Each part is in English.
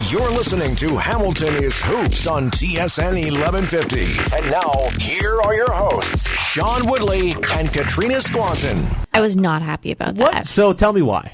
You're listening to Hamilton is Hoops on TSN 1150. And now, here are your hosts, Sean Woodley and Katrina Squazzin. I was not happy about that. What? So tell me why.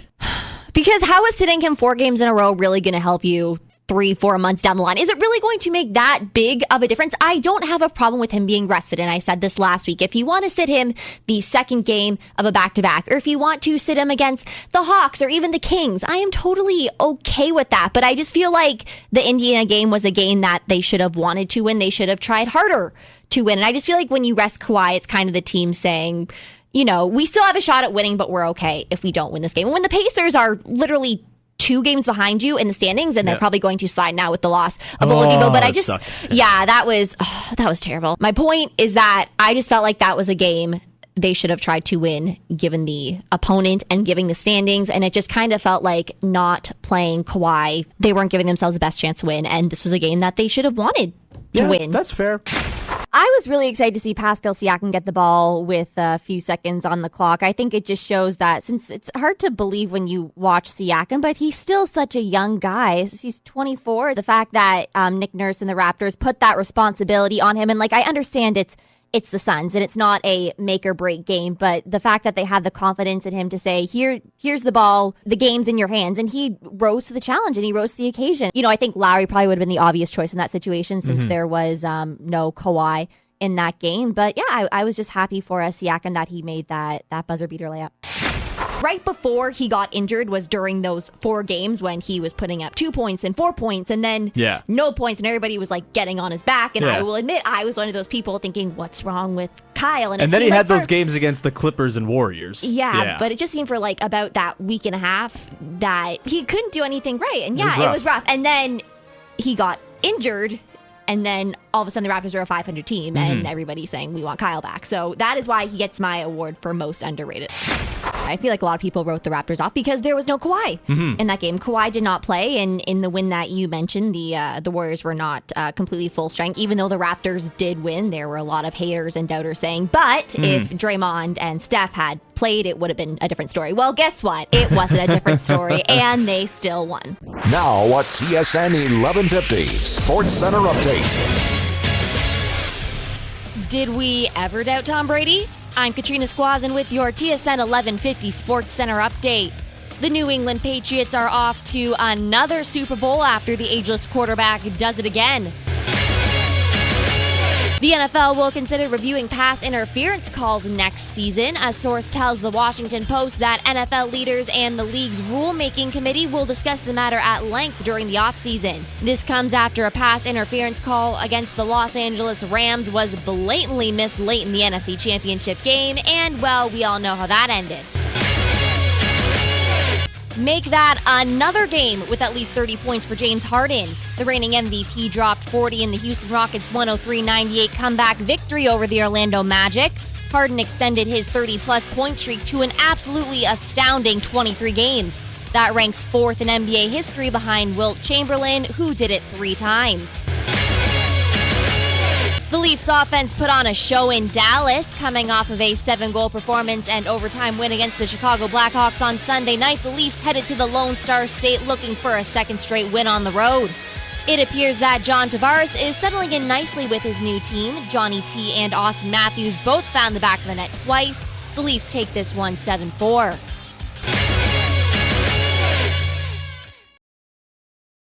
Because how is sitting him 4 games in a row really going to help you 3-4 months down the line? Is it really going to make that big of a difference? I don't have a problem with him being rested, and I said this last week. If you want to sit him the second game of a back-to-back, or if you want to sit him against the Hawks or even the Kings, I am totally okay with that. But I just feel like the Indiana game was a game that they should have wanted to win. They should have tried harder to win. And I just feel like when you rest Kawhi, it's kind of the team saying, you know, we still have a shot at winning, but we're okay if we don't win this game. And when the Pacers are literally 2 games behind you in the standings, and they're probably going to slide now with the loss of Oladipo. But I just, that was terrible. My point is that I just felt like that was a game they should have tried to win, given the opponent and giving the standings. And it just kind of felt like not playing Kawhi, they weren't giving themselves the best chance to win. And this was a game that they should have wanted to win. That's fair. I was really excited to see Pascal Siakam get the ball with a few seconds on the clock. I think it just shows that, since it's hard to believe when you watch Siakam, but he's still such a young guy. He's 24. The fact that Nick Nurse and the Raptors put that responsibility on him, and like I understand it's the Suns and it's not a make or break game, but the fact that they had the confidence in him to say, here's the ball, the game's in your hands, and he rose to the challenge and he rose to the occasion. You know, I think Lowry probably would have been the obvious choice in that situation since there was no Kawhi in that game. But yeah, I was just happy for Siakam that he made that buzzer beater layup. Right before he got injured was during those 4 games when he was putting up 2 points and 4 points and then no points, and everybody was like getting on his back. And I will admit, I was one of those people thinking, what's wrong with Kyle? And then he had those games against the Clippers and Warriors. Yeah, but it just seemed for like about that week and a half that he couldn't do anything right. And it was rough. And then he got injured. And then all of a sudden the Raptors are a 500 team and everybody's saying we want Kyle back. So that is why he gets my award for most underrated. I feel like a lot of people wrote the Raptors off because there was no Kawhi in that game. Kawhi did not play, and in the win that you mentioned, the Warriors were not completely full strength. Even though the Raptors did win, there were a lot of haters and doubters saying, but if Draymond and Steph had played, it would have been a different story. Well, guess what? It wasn't a different story, and they still won. Now, a TSN 1150 Sports Center update. Did we ever doubt Tom Brady? I'm Katrina Squazzin with your TSN 1150 Sports Center update. The New England Patriots are off to another Super Bowl after the ageless quarterback does it again. The NFL will consider reviewing pass interference calls next season. A source tells the Washington Post that NFL leaders and the league's rulemaking committee will discuss the matter at length during the offseason. This comes after a pass interference call against the Los Angeles Rams was blatantly missed late in the NFC Championship game, and, well, we all know how that ended. Make that another game with at least 30 points for James Harden. The reigning MVP dropped 40 in the Houston Rockets' 103-98 comeback victory over the Orlando Magic. Harden extended his 30-plus point streak to an absolutely astounding 23 games. That ranks 4th in NBA history behind Wilt Chamberlain, who did it 3 times. The Leafs offense put on a show in Dallas, coming off of a 7-goal performance and overtime win against the Chicago Blackhawks on Sunday night. The Leafs headed to the Lone Star State looking for a second straight win on the road. It appears that John Tavares is settling in nicely with his new team. Johnny T and Austin Matthews both found the back of the net twice. The Leafs take this one 7-4.